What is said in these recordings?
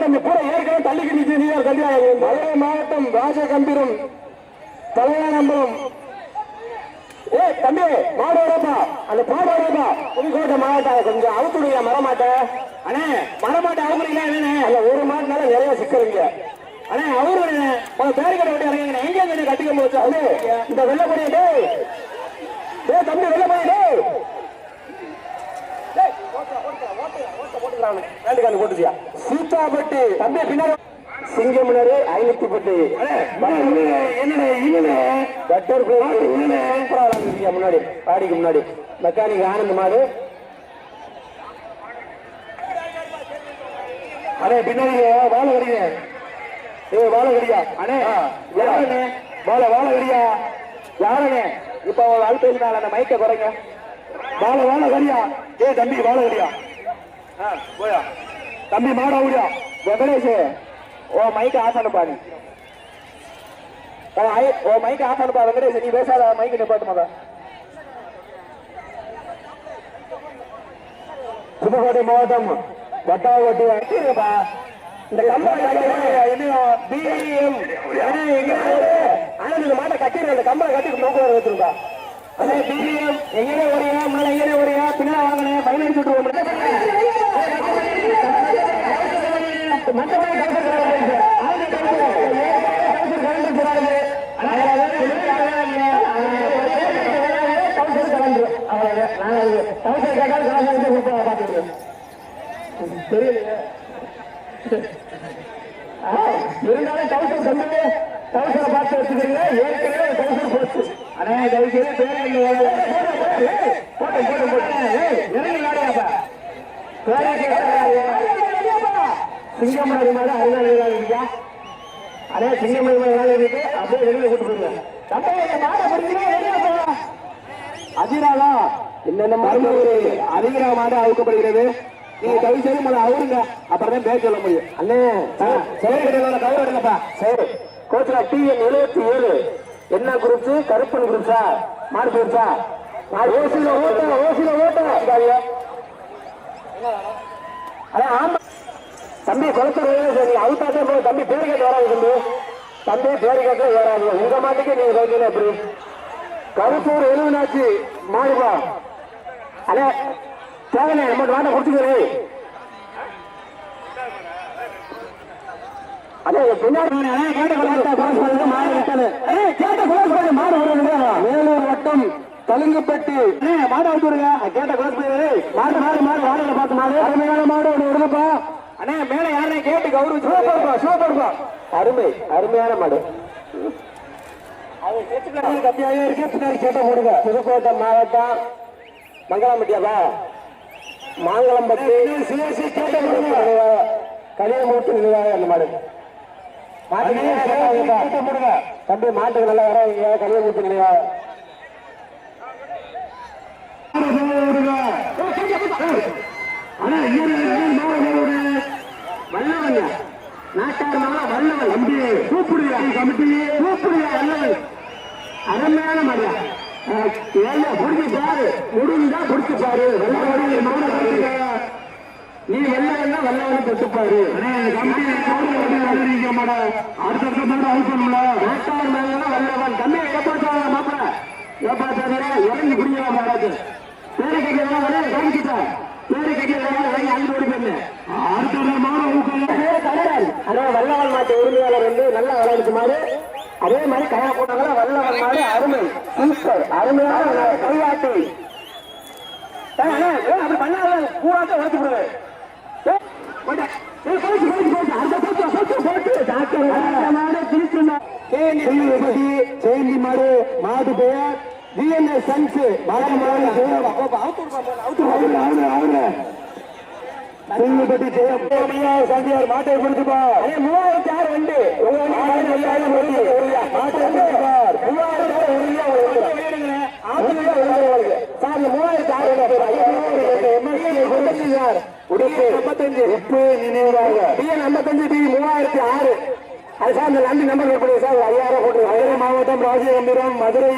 தம்பி பூரா ஏற்கனவே தள்ளிக்கு நிச்சு நீர் தள்ளி மதுரை மாவட்டம் ராஜகம்பீரம் தலையானம்பலம். ஏ தம்பி மாடோடப்பா அந்த பாடோடப்பா புதுக்கோட்டை மாவட்டம் கொஞ்சம் அவுத்துடைய மரமாட்ட. அண்ணே மரமாட்டை அவுக்குறீங்களா என்னண்ணே? அல்ல ஒரு மாட்டினால நிறைய சிக்கலுங்க. அண்ணே அவரு உங்க பேருக்கடை விட்டு இறங்கிங்க எங்க என்ன கட்டிக்க போச்சு அது இந்த வெள்ளப்படியே டே தம்பி வெள்ளப்படியே சீத்தாப்பட்டு தம்பி பின்னாடி சிங்கமுனரு 510 முன்னாடி பாடிக்கு முன்னாடி மெக்கானிக் ஆனந்த் மாடு. அண்ணே பின்னாடி வாழ கடிங்க. வாழ கடியா அண்ணே வாழ கடியா யாருங்க? இப்ப அழுத்தம் அந்த மைக்க குறைங்க. வாழ கடியா. தம்பி வாழ கடியா போயா தம்பி மாட ஊடியா வெங்கடேஷ் ஓ மைக் ஆஃப் அனுப்பாரு. ஓ மைக் ஆஃப் அனுப்பா வெங்கடேஷ். நீ பேசாத மைக் நிப்பாட்டுமா. புதுக்கோட்டை மாவட்டம் வட்டாவட்டி வட்டிப்பா இந்த மாட்டை கட்டிடுற அந்த கம்பளை கட்டி நோக்கம் வச்சிருந்தா. அதே பிஎம் எங்கே ஓடியா முன்னாடி எங்கே ஓடியா பின்னாடி வாங்கினேன் பதினஞ்சு இருந்தாலும் டவுசர் சொன்னது டவுசரை பார்த்து வச்சுக்கிறீங்க. ஏற்கனவே டவுசர் போச்சு. அண்ணே தயவுசெய்து பேர் சிங்கமணி மாதிரி அருகாள் இருக்கா. அதே சிங்கமணி மாதிரி அப்படியே வெளியில கூட்டு போயிருங்க. அதிராதா இந்த மருமூர் அதிகரா மாடு அவுக்கப்படுகிறது. நீங்க தயவு செய்து மலை அவருங்க அப்புறம் தான் பேர் சொல்ல முடியும். அண்ணே செயற்கையோட கவர் எடுங்கப்பா. சரி கோச்சுரா டிஎன் 77 என்ன குரூப்ஸ்? கருப்பன் குரூப்ஸா? மாடு போயிருச்சா? ஓசில ஓட்ட அதான் ஆமா தம்பி குளத்தூர் சரி அவுத்தாத்தே போய் தம்பி பேரு கேட்டு வராது. தம்பி பேரு கேட்டு வராது. உங்க மாட்டுக்கு நீங்க வைக்கல எப்படி? கருப்பூர் எழுவனாச்சு மாடுபா. அண்ணே தேவையில்லை நம்ம மாட்டை குடிச்சுக்கிறேன். அதே பின்னாடி வேலூர் வட்டம் தலுங்குப்பட்டி மாடு அவுத்துருங்க. கேட்ட குழந்தை மாடு வாடகை பார்த்து மாடு அருமையான மாடு ஒன்று விடுங்கப்பா. அண்ணே மேல யாரே கேட்டு கௌரவ சூப்பர்ப்பா அருமையான மாடு. கத்தியாக இருக்கு. பின்னாடி கேட்ட போடுங்க. புதுக்கோட்டை மாவட்டம் மங்களாம்பட்டியாப்பா மாங்கலம்பட்டி சிவசி கேட்ட போடுங்க. கலியமூர்த்தி நினைவாக அந்த மாடு தம்பி மாட்டுக்கு நல்லா வராங்க. கலியமூர்த்தி நினைவாக வல்லவன் நாட்டார் வல்லவன் தம்பி கூப்பிடுங்க. கமிட்டி கூப்பிடுங்க. வல்லவன் அருமையான மரியா புடிச்சு பாரு. முடிந்தா புடிச்சு பாரு. நீ வெள்ளவன்னா வல்லவன் தொட்டுப்பாரு. அடுத்த அவுட் பண்ணுல நாட்டார் மேல வல்லவன் தம்பி ஏப்பாட்டா மாப்பிள ஏப்பாட்டா இறங்கி குடிங்க மாடாது. பேரு கேட்க கவனிச்சுட்டா பேரு கேட்க அஞ்சு ஓடி போயிருந்தேன். அதே வல்லவன் மாட்டு உரிமையாளர் வந்து நல்லா விளையாடுச்சு மாடு. அதே மாதிரி கையா போட்டாங்களா வல்லவன் மாடு அருமை சூப்பர் அருமையான கையாட்டி. அப்படி பண்ணாத பூராத்த உழைச்சு விடுவேன். சேந்தி மாடு மாடு பெயர் டிஎன்ஏ சன்ஸ் பட்டி சந்தியார் மாட்டை கொடுத்துப்பா. 3006 ரெண்டு உப்பு நினைவாக 55 அது சார் இந்த நம்பி நம்பர் கொடுங்க சார். 5000 போட்டு மதுரை மாவட்டம் ராஜகம்பீரம் மதுரை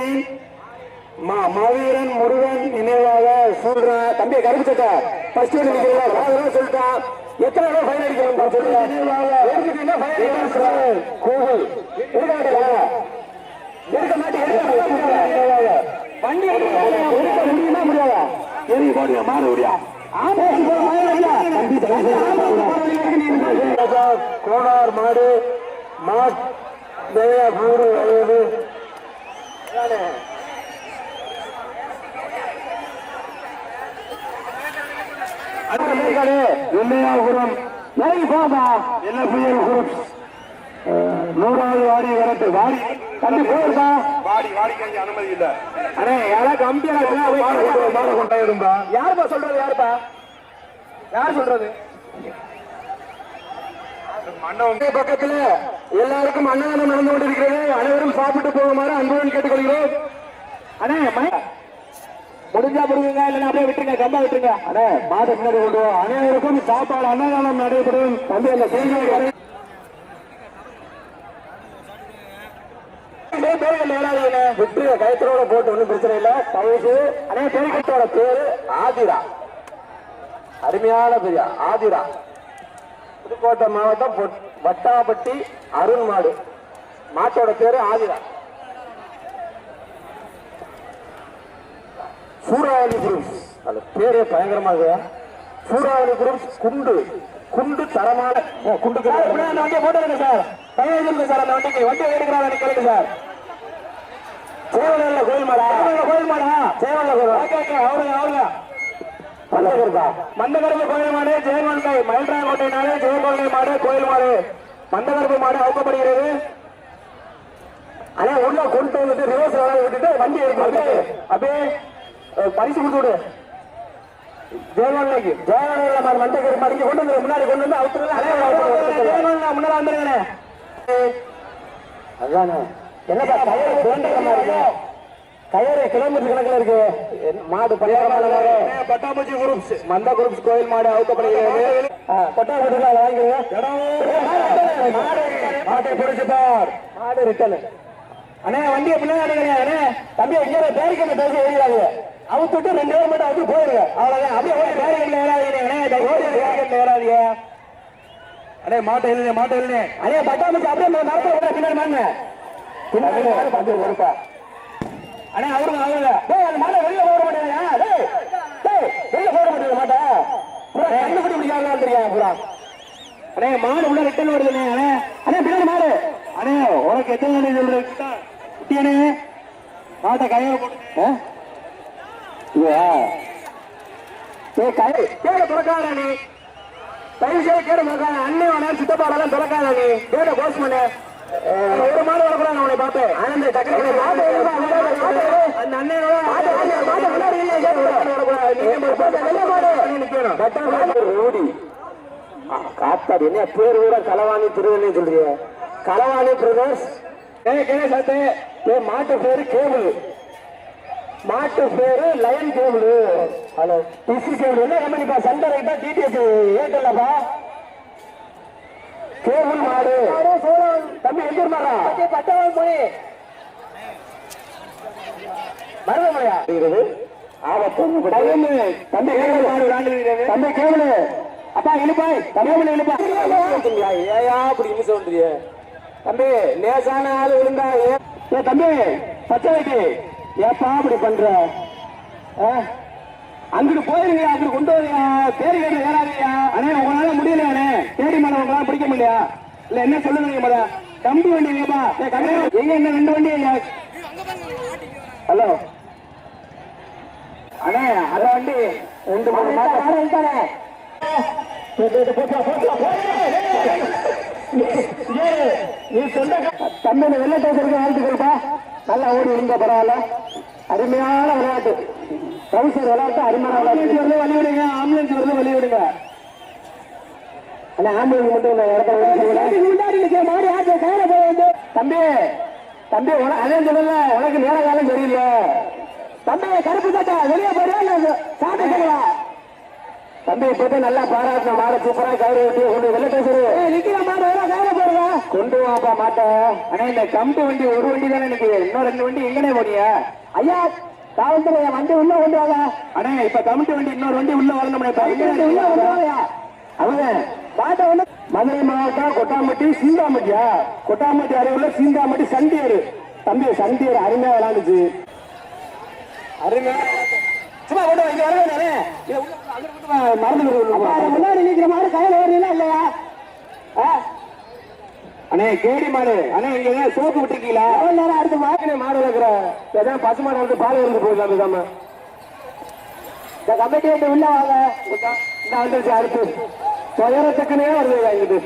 மாவீரன் முருகன் நினைவாக சொல்றேன். தம்பி கருப்பு சட்டை ஃபர்ஸ்ட் சொல்லிட்டான் எத்தனை ரூபாய் ஃபைன் அடிக்கணும் சொல்லுங்க. எடுத்துட்டீங்கன்னா ஃபைன் அடிக்கணும். கோவில் எடுக்க மாட்டீங்களா? எடுக்க மாட்டீங்க. வண்டி எடுக்க முடியுமா முடியாதா? எரி போடுங்க மாறு முடியா. கோனார் மாடு கூறு வயது வெள்ளையாபுரம் நெருங்கி போதா என்ன புயல் குரூப் 100வது வாடி வரட்டு வாடி தம்பி போயிருந்தா வாடி வாடிக்கு அனுமதி இல்ல. அண்ணே யாரா கம்பியா கொண்டாயிருந்தா யாருப்பா சொல்றது? யாருப்பா யார் சொல்றது? பக்கத்துல எல்லாருக்கும் அன்னதானம் நடந்து கொண்டிருக்கிறது. அனைவரும் சாப்பிட்டு போகுமாறு அன்புடன் கேட்டுக்கொள்கிறோம். அண்ணே முடிஞ்சா முடியுங்க, இல்லைன்னா அப்படியே விட்டுருங்க, கம்பா விட்டுருங்க. அண்ணே மாத முன்னாடி கொண்டு அனைவருக்கும் சாப்பாடு அன்னதானம் நடைபெறும். தம்பி அந்த செய்தியை விட்டு கயத்தரோட போட்டு ஒன்றும் பிரச்சனை இல்லை. தயவு அண்ணே பேருக்கத்தோட பேரு ஆதிரா. அருமையான பெரியா ஆதிரா. புதுக்கோட்டை மாவட்டம் வட்டாப்பட்டி அருண் மாடு. மாட்டோட பேரு ஆதிரா. சூறாவளி குரூப்ஸ் அந்த பேரே பயங்கரமாக. சூறாவளி குரூப்ஸ் குண்டு குண்டு தரமான குண்டு அந்த வண்டியை போட்டு சார். தயாரிங்க சார். அந்த வண்டிக்கு வண்டியை எடுக்கிறாங்க கேளுங்க சார். சேவல கோயில் மாடா கோயில் மாடா சேவல அவருங்க மந்தகருப்பு கோயில் மாடு ஜெயங்கொண்டை மயில்ராயங்கோட்டை நாடு ஜெயங்கொண்டை மாடு கோயில் மாடு மந்தகருப்பு மாடு அவுக்கப்படுகிறது. ஆனா உள்ள கொண்டு வந்துட்டு ரிவர்ஸ் விட்டுட்டு வண்டி எடுப்பாங்க. அப்படியே பரிசு கொடுத்து விடு. ஜெயங்கொண்டைக்கு ஜெயங்கொண்டையில மந்தகருப்பு மாடு கொண்டு வந்து முன்னாடி கொண்டு வந்து அவுத்துறது. முன்னாடி வந்துருங்க. அதானே என்னப்பா கயிறு கிலோமீட்டர் கணக்கில் இருக்கு. மாடு பட்டாம்பூச்சி குரூப்ஸ் மந்த குரூப்ஸ் கோயில் மாடு அவுக்கப்படுகிறது. பட்டாம்பூச்சி வாங்கிக்கிறீங்க. மாட்டை பிடிச்சுப்பார். மாடு ரிட்டர்ன். அண்ணே வண்டியை பின்னாடி அண்ணே தம்பி எங்க பேரிக்கை பேசி ஏறிடாது. அவுத்துட்டு 2 பேர் மட்டும் அவுத்து போயிருங்க. அவ்வளவுதான். அப்படியே பேரிக்கை ஏறாதீங்க. ஏறாதீங்க. அண்ணே மாட்டை இல்லை மாட்டை இல்லை. அண்ணே பட்டாம்பூச்சி அப்படியே நடத்த பின்னாடி மாங்க பின்னாடி கொடுப்பா. அண்ணே அவருங்க அந்த மாட்டை வெளில போட மாட்டேங்க. வெளில போட மாட்டேங்க மாட்டை கண்டுபிடி முடியாத தெரியாது பூரா. அண்ணே மாடு உள்ள ரிட்டர்ன் வருதுண்ணே. அண்ணே அண்ணே பின்னாடி மாடு. அண்ணே உனக்கு எத்தனை சொல்றேன் மாட்டை கையில போட்டு கேட துறக்காத நீ. தயவு செய்து கேட துறக்காத. அண்ணே வேணா சித்தப்பாடெல்லாம் துறக்காத நீ. கேட கோஸ் பண்ணு. ஒரு மாடு வரக்கூடாது. அவனை பார்த்து ஆனந்த டக்கு அந்த அண்ணனோட காத்தாடி என்ன பேர் கூட களவாணி திருவண்ணி சொல்றீங்க. களவாணி பிரதர்ஸ் மாட்டு பேரு கேபிள். மாட்டு பேரு lion cable. Hello DC cable என்ன கம்பெனிப்பா? சென்டர் ஐட்டா டிடிஎஸ் ஏட்டல்லப்பா. கேபிள் மாடு தம்பி எங்க மாடா பட்டவன் போய் மருதமலையா தம்பி தம்பி கேபிள் அப்பா இழுப்பாய் தமிழ் இழுப்பா. ஏயா அப்படி நிமிஷம் வந்துறிய தம்பி லேசான ஆளு விழுந்தா தம்பி பச்சை வைக்கு ஏப்பா அப்படி பண்ற? அங்கிட்டு போயிருங்க. அங்கிட்டு கொண்டு வரீங்க. தேடி கேட்டு ஏறாதீங்க. அண்ணே உங்களால முடியல. அண்ணே தேடி மேல உங்களால பிடிக்க முடியா? இல்ல என்ன சொல்லுங்க மேல கம்பி வண்டி எங்கப்பா? எங்க என்ன 2 வண்டி? ஹலோ அண்ணே அத வண்டி 2-3 மாசம் நீ சொன்ன தம்பி வெள்ள டோசருக்கு வாழ்த்துக்கள்ப்பா. நல்லா ஓடி விழுந்த பரவாயில்ல. அருமையான விளையாட்டு. கவுசர் விளையாட்டு அருமையான விளையாட்டு. வந்து வழி விடுங்க. ஆம்புலன்ஸ் வந்து வழி விடுங்க. ஆம்புலன்ஸ் மட்டும் தம்பி தம்பி அதே சொல்லல. உனக்கு நேர காலம் தெரியல தம்பி. கருப்பு சட்டை வெளியே போறியா சாட்டை சொல்லலாம் தம்பி. இப்ப நல்லா பாராட்டின மாட சூப்பரா கயிறு கொண்டு வெள்ள பேசுறது நிக்கிற மாடு கயிறு போடுங்க. கொண்டு வாப்பா மாட்டை. ஆனா இந்த கம்பு வண்டி ஒரு வண்டி தானே நிக்குது. இன்னும் 2 வண்டி எங்கனே போறீங்க? ஐயா காவல்துறை வண்டி உள்ள கொண்டு வாங்க. அண்ணே இப்ப கமிட்டி வண்டி இன்னொரு வண்டி உள்ள வரணும். உள்ள கொண்டு வாங்க. அவங்க பாட்ட வந்து மதுரை மாவட்டம் கொட்டாம்பட்டி சீந்தாம்பட்டியா கொட்டாம்பட்டி அருகில் சீந்தாம்பட்டி சண்டியர் தம்பி சண்டியர் அருமையா விளையாண்டுச்சு அருமையா சும்மா கொண்டு இங்க வரவே மறந்து முன்னாடி நிக்கிற மாதிரி கையில வரீங்களா இல்லையா அண்ணே கேடி மாடு அண்ணே இங்க சோப்பு விட்டுருக்கீங்களா நேரம் அடுத்து மாடு மாடு வளர்க்குற ஏதாவது பசு மாடு வந்து பால் இருந்து போயிருக்காம இந்த கமிட்டி வந்து உள்ள வாங்க இந்த வந்துருச்சு அடுத்து துயரத்துக்குனே வருது எங்கிட்டு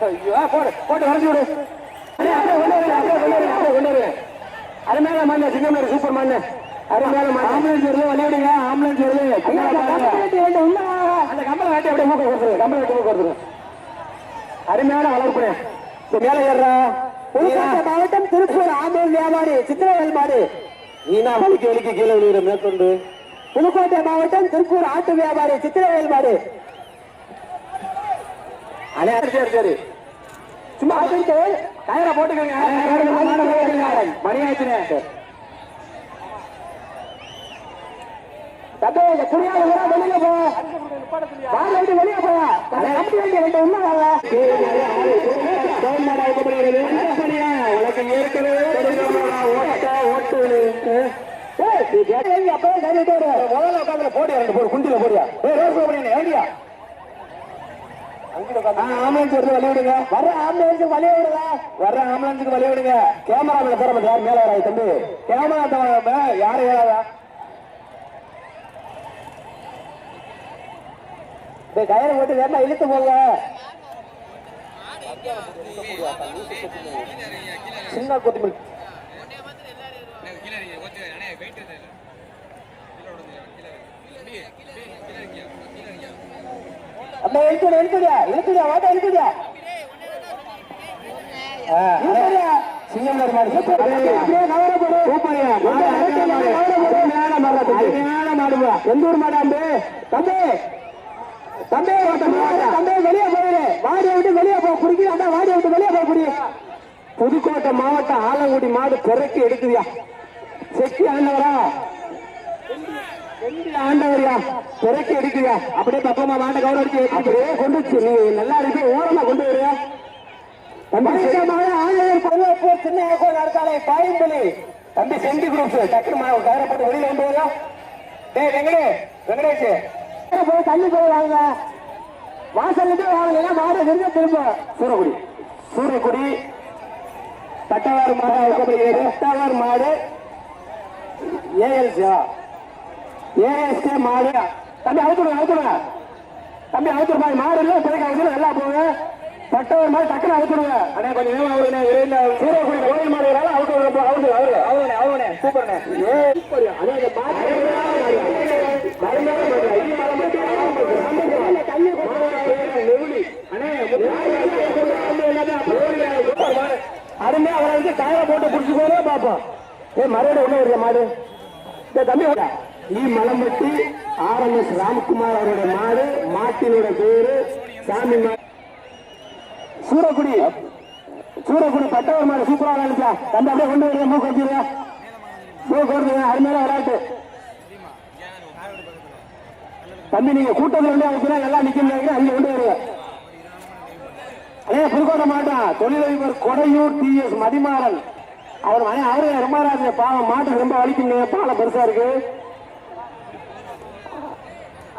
ஐயோ போடு போட்டு வரைஞ்சி விடு கொண்டு வருவேன் அருமையான மாண்ண சிங்கமேரி சூப்பர் மாண்ண அருமையான ஆம்புலன்ஸ் வருது விளையாடுங்க ஆம்புலன்ஸ் வருது அந்த கம்பளை வேட்டி அப்படியே மூக்க கொடுத்துரு கம்பளை வேட்டி மூக்க கொடுத்துரு அருமையான வளர்ப்பு மேல ஏறா மாவட்டம் திருப்பூர் ஆம்பூர் வியாபாரி சித்திரவேல் மாடு நீனா வலிக்கு வலிக்கு கீழே விழுகிற மேற்கொண்டு புதுக்கோட்டை மாவட்டம் திருப்பூர் ஆட்டு வியாபாரி சித்திரவேல் மாடு அண்ணே சரி சரி சும்மா கயிறை போட்டுக்கோங்க மணியாச்சுனே வெளியே போ வெளியே போவா ரெண்டு உண்மை உனக்கு ஏற்கனவே முதல்ல உட்காந்து போடியா ரெண்டு போடு குண்டில போடியா ஏடியா ஆம்புலன்ஸ் வருது விளையாடுங்க வர்ற ஆம்புலன்ஸுக்கு விளையாடுங்க வர்ற ஆம்புலன்ஸுக்கு விளையாடுங்க கேமரா போற மாட்டேன் யார் மேல வராது தம்பி கேமரா யாரும் ஏறாதா கயிறு போட்டு வேணா இழுத்து போங்க சின்ன கொத்துமல் அம்மா இழுத்துடியா இழுத்துடியா வாட்டா இழுத்துடியா சிங்கம் எந்த ஊர் மாடாம்பு தம்பி தம்பி தம்பி வெளியே போயிரு வாடியை விட்டு வெளியே போக குடிக்கிறா வாடியை விட்டு வெளியே போக குடி புதுக்கோட்டை மாவட்டம் ஆலங்குடி மாடு பிறக்கி எடுக்குதியா செக்கி ஆண்டவரா ஆண்டவரியா பிறக்கி எடுக்குதியா அப்படியே பக்கமா மாட்டை கவுர அடிச்சு அப்படியே கொண்டு நீ நல்லா இருக்கு ஓரமா கொண்டு வருயா சின்ன நடத்தாலே பாயம்பலி தம்பி சென்டி குரூப்ஸ் டக்குனு கயிறை போட்டு வெளியில கொண்டு வரும் டேய் வெங்கடேஷ் போய் தள்ளி போய் வாங்க வாசல்ல வாங்கல மாடு விருந்த திரும்ப சூரக்குடி தட்டவாறு மாடு தட்டவாறு மாடு ஏஎஸ்கே மாடு தம்பி அவுத்துடுங்க தம்பி அவுத்துருமா மாடு இல்ல பிறகு அவுத்து நல்லா போங்க தட்டவாறு மாடு டக்குனு அவுத்துடுங்க அண்ணா கொஞ்சம் நேரம் அவருங்க சூரக்குடி கோயில் மாடு அவருனே சூப்பர்ண்ணே அருமையா அவரை வந்து காய போட்டு புடிச்சுக்கோனே பாப்போம் மறுபடியும் ஒண்ணு வருது மாடு தம்பி மலம்பட்டி RMS ராம்குமார் அவருடைய மாடு மாட்டினோட பேரு சாமி சூரக்குடி பட்டவர் மாடு சூப்பரா விளையாடுச்சா தம்பி அப்படியே கொண்டு வருங்க மூக்கு வச்சுருங்க அருமையான விளையாட்டு தம்பி நீங்க கூட்டத்தில் வந்து அவங்க எல்லாம் நிக்க அங்க கொண்டு வருங்க புதுக்கோட்டை மாட்டான் தொழிலதிபர் கொடையூர் TS மதிமாறன் அவர் அவரு ரொம்ப பாவம் மாட்டு ரொம்ப வலிக்குங்க பாலை பெருசா இருக்கு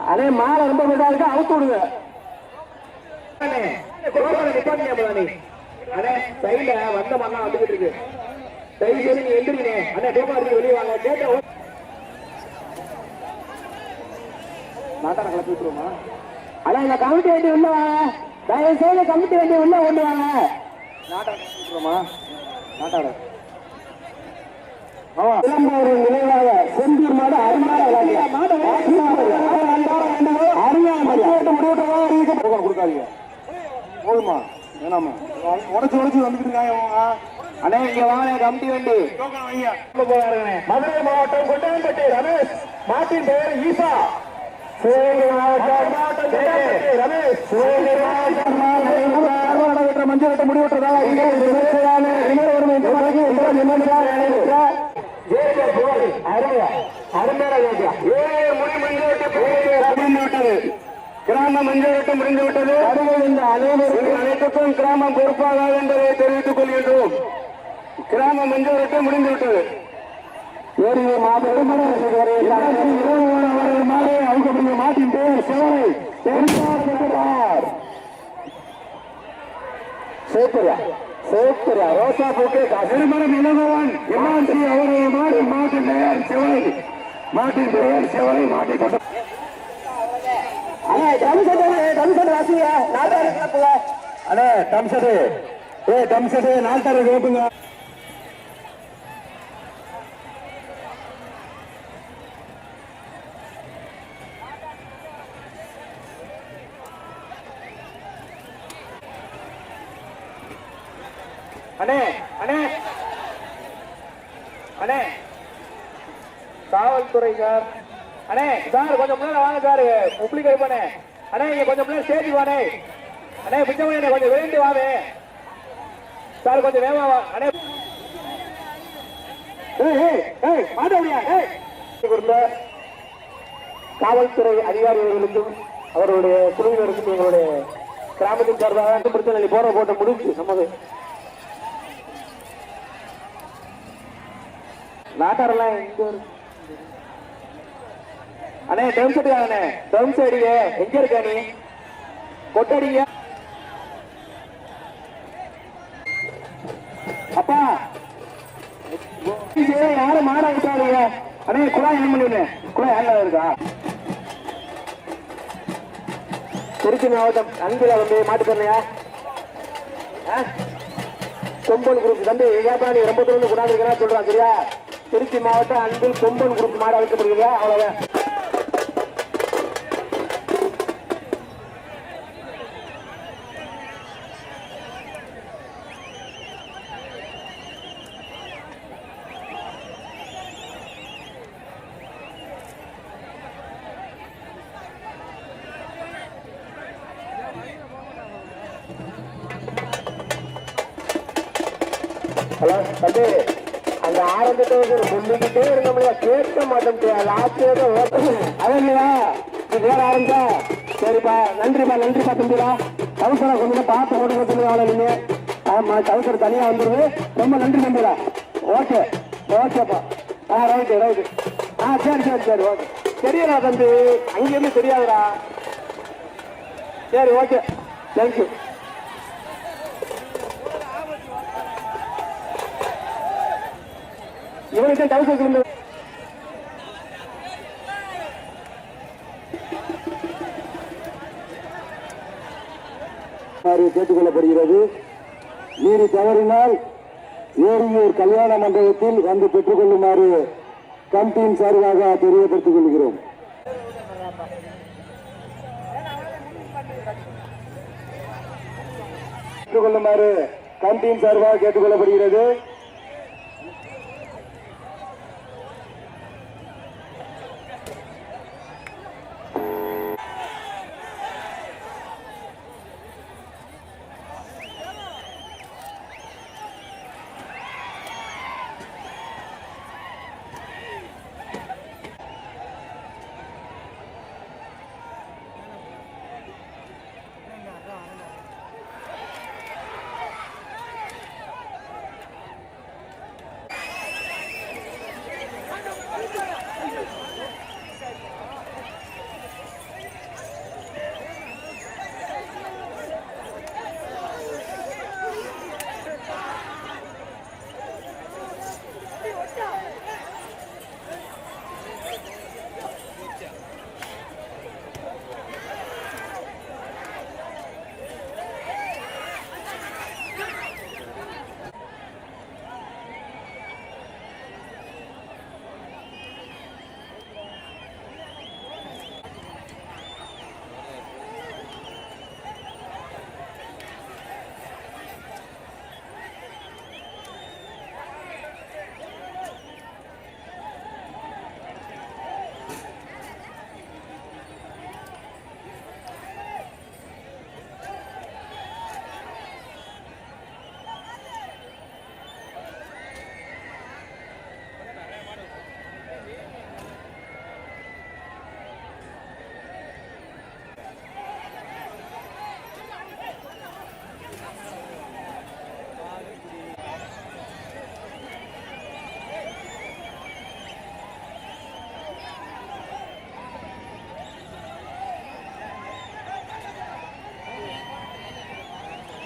அதே மாலை ரொம்ப பெருசா இருக்கு அவுத்து விடுங்க வந்த மண்ணா வந்துகிட்டு இருக்கு தயவு நீங்க எந்திரிங்க அண்ணா டோமா வெளியே வாங்க கேட்ட நாட்டான கிளப்பி விட்டுருவோமா ஆனா இந்த கமிட்டி வண்டி உள்ள வாங்க தயவு செய்து கமிட்டி வண்டி உள்ள கொண்டு வாங்க நாட்டான விட்டுருவோமா நாட்டாட நினைவாக செந்தூர் மாடு அருமையான கொடுக்காதீங்க போதுமா வேணாமா உடச்சு வந்துட்டு இருக்காங்க அண்ணே இங்க வாங்க கமிட்டி வண்டி மதுரை மாவட்டம் கொட்டாம்பட்டி ரமேஷ் மாட்டின் பெயர் ஈசா மஞ்சள் கட்ட முடிவுற்றதா கிராம மஞ்சள் முடிந்து விட்டது. இந்த அனைத்துக்கும் கிராமம் பொறுப்பாக என்பதை தெரிவித்துக் கொள்கின்றோம். கிராம மஞ்சள் முடிந்து விட்டது. மாட்டின் பேர் சிவனை சேப்பரியா ரோசா போக்கு திருமணம் இளங்கோவன் எம்மாசி அவருடைய மாடு மாட்டின் பெயர் சிவனை மாட்டின் பெயர் சிவனை மாட்டின் கொண்ட நாட்டாரு கேப்புங்க. அண்ணே அண்ணே அண்ணே காவல்துறை சார். அண்ணே சார் கொஞ்சம் முன்னாடி வாங்க சார். முப்ளிக் இருப்பானே அண்ணே இங்க கொஞ்சம் முன்னாடி ஸ்டேஜ் வானே. அண்ணே பிச்சமணி கொஞ்சம் விரைந்து வாவே சார். கொஞ்சம் வேகமா வா அண்ணே. காவல்துறை அதிகாரிகளுக்கும் அவருடைய குழுவினருக்கும் எங்களுடைய கிராமத்தின் சார்பாக பிரச்சனை போற போட்ட முடிஞ்சு நமது நாட்டாரெல்லாம் எங்க அண்ணே டெம்ஸ் அடிக்காங்கண்ணே. டெம்ஸ் அடிங்க. எங்க இருக்க நீ? கொட்டடிங்க அப்பா. யாரும் மாட விட்டாருங்க. அண்ணே குழாய் என்ன பண்ணுவீங்க? குழாய் யாரில் இருக்கா? திருச்சி மாவட்டம் அன்பில் வந்து மாட்டுக்கண்ணையா கொம்பன் குரூப் தம்பி ஏப்பா நீ ரொம்ப தூரம் கொண்டாந்துருக்கா சொல்றான் சரியா? திருச்சி மாவட்டம் அன்பில் கொம்பன் குரூப் மாட வைக்கப்படுகிறீங்க அவ்வளவுதான். ஹலோ தம்பி அந்த ஆரம்பத்தை சொல்லிக்கிட்டே இருக்க முடியாது. கேட்க மாட்டேன். அது இல்லையா இது வேற ஆரம்பிச்சா சரிப்பா. நன்றிப்பா நன்றிப்பா தம்பிடா. கவுசரை கொஞ்சம் பார்த்து போட்டு சொல்லுவாங்க நீங்க. ஆமா கவுசர் தனியா வந்துருது. ரொம்ப நன்றி தம்பிடா. ஓகே ஓகேப்பா. Right right. சரி சரி சரி ஓகே. தெரியலா தம்பி அங்கேயுமே தெரியாதுடா. சரி ஓகே தேங்க்யூ. இவனுக்கு தவிர்த்து கேட்டுக் கொள்ளப்படுகிறது. மீறி தவறினால் ஏரியூர் கல்யாண மண்டபத்தில் வந்து பெற்றுக் கொள்ளுமாறு கமிட்டியின் சார்பாக தெரியப்படுத்திக் கொள்கிறோம். பெற்றுக் கொள்ளுமாறு கமிட்டியின் சார்பாக கேட்டுக் கொள்ளப்படுகிறது.